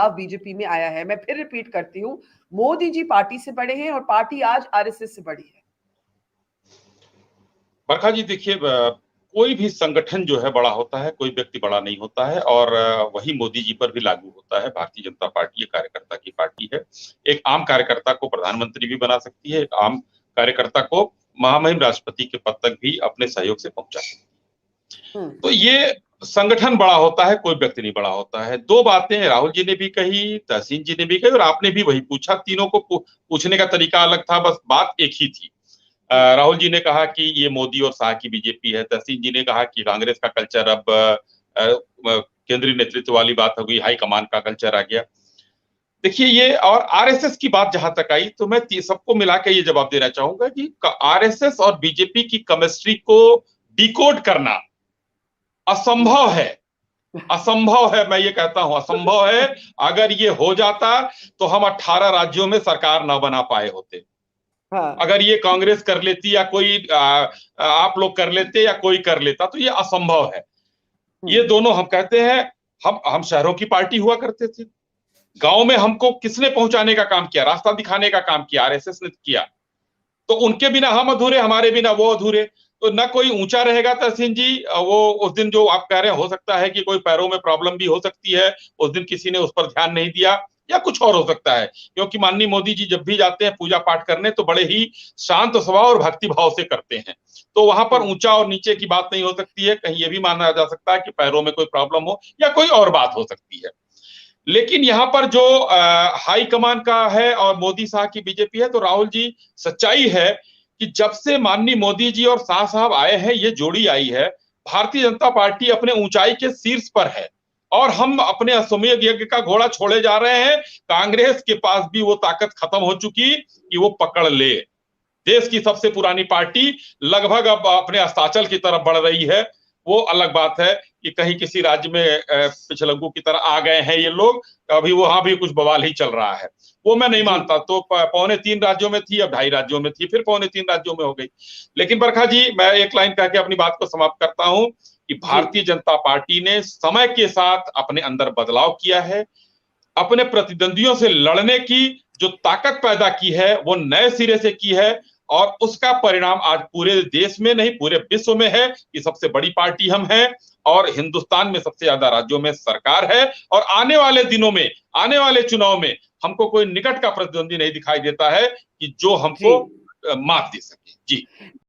BJP में आया है। मैं फिर रिपीट करती हूँ, मोदी जी पार्टी से बड़े हैं और पार्टी आज आरएसएस से बड़ी है। बरखा जी देखिए, कोई भी संगठन जो है बड़ा होता है, कोई व्यक्ति बड़ा नहीं होता है, और वही मोदी जी पर भी लागू होता है। भारतीय जनता पार्टी एक कार्यकर्ता की पार्टी है। एक आम कार्यकर्ता को प्रधानमंत्री भी बना सकती है, एक आम कार्यकर्ता को महामहिम राष्ट्रपति के पद तक भी अपने सहयोग से पहुंचा सकती है। तो ये संगठन बड़ा होता है, कोई व्यक्ति नहीं बड़ा होता है। दो बातें राहुल जी ने भी कही, तहसीन जी ने भी कही, और आपने भी वही पूछा। तीनों को पूछने का तरीका अलग था, बस बात एक ही थी। राहुल जी ने कहा कि ये मोदी और शाह की बीजेपी है। तहसीन जी ने कहा कि कांग्रेस का कल्चर अब केंद्रीय नेतृत्व वाली बात हो गई, हाईकमान का कल्चर आ गया। देखिए ये, और आरएसएस की बात जहां तक आई तो मैं सबको मिला के ये जवाब देना चाहूंगा कि आरएसएस और बीजेपी की केमिस्ट्री को डिकोड करना असंभव है। असंभव है, मैं ये कहता हूं असंभव है। अगर ये हो जाता तो हम 18 राज्यों में सरकार ना बना पाए होते। अगर ये कांग्रेस कर लेती या कोई आप लोग कर लेते या कोई कर लेता, तो ये असंभव है। ये दोनों, हम कहते हैं, हम शहरों की पार्टी हुआ करते थे। गांव में हमको किसने पहुंचाने का काम किया? रास्ता दिखाने का काम किया आरएसएस ने किया। तो उनके बिना हम अधूरे, हमारे बिना वो अधूरे। तो न कोई ऊंचा रहेगा तहसीन जी। वो उस दिन जो आप कह रहे हैं, हो सकता है कि कोई पैरों में प्रॉब्लम भी हो सकती है, उस दिन किसी ने उस पर ध्यान नहीं दिया, या कुछ और हो सकता है। क्योंकि माननीय मोदी जी जब भी जाते हैं पूजा पाठ करने तो बड़े ही शांत स्वभाव और भक्ति भाव से करते हैं। तो वहां पर ऊंचा और नीचे की बात नहीं हो सकती है। कहीं ये भी माना जा सकता है कि पैरों में कोई प्रॉब्लम हो या कोई और बात हो सकती है। लेकिन यहाँ पर जो हाई कमान का है और मोदी शाह की बीजेपी है, तो राहुल जी, सच्चाई है कि जब से माननीय मोदी जी और शाह साहब आए हैं, ये जोड़ी आई है, भारतीय जनता पार्टी अपने ऊंचाई के शीर्ष पर है। और हम अपने अश्वमेध यज्ञ का घोड़ा छोड़े जा रहे हैं। कांग्रेस के पास भी वो ताकत खत्म हो चुकी कि वो पकड़ ले। देश की सबसे पुरानी पार्टी लगभग अब अपने अस्ताचल की तरफ बढ़ रही है। वो अलग बात है कि कहीं किसी राज्य में पिछलग्गू की तरह आ गए हैं ये लोग, अभी वहां भी कुछ बवाल ही चल रहा है। वो मैं नहीं मानता। तो 3.25 राज्यों में थी, अब 2.5 राज्यों में थी, फिर 3.25 राज्यों में हो गई। लेकिन बरखा जी, मैं एक लाइन कह के अपनी बात को समाप्त करता हूं कि भारतीय जनता पार्टी ने समय के साथ अपने अंदर बदलाव किया है। अपने प्रतिद्वंदियों से लड़ने की जो ताकत पैदा की है वो नए सिरे से की है, और उसका परिणाम आज पूरे देश में नहीं, पूरे विश्व में है कि सबसे बड़ी पार्टी हम हैं, और हिंदुस्तान में सबसे ज्यादा राज्यों में सरकार है। और आने वाले दिनों में, आने वाले चुनाव में हमको कोई निकट का प्रतिद्वंदी नहीं दिखाई देता है कि जो हमको मात दे सके। जी।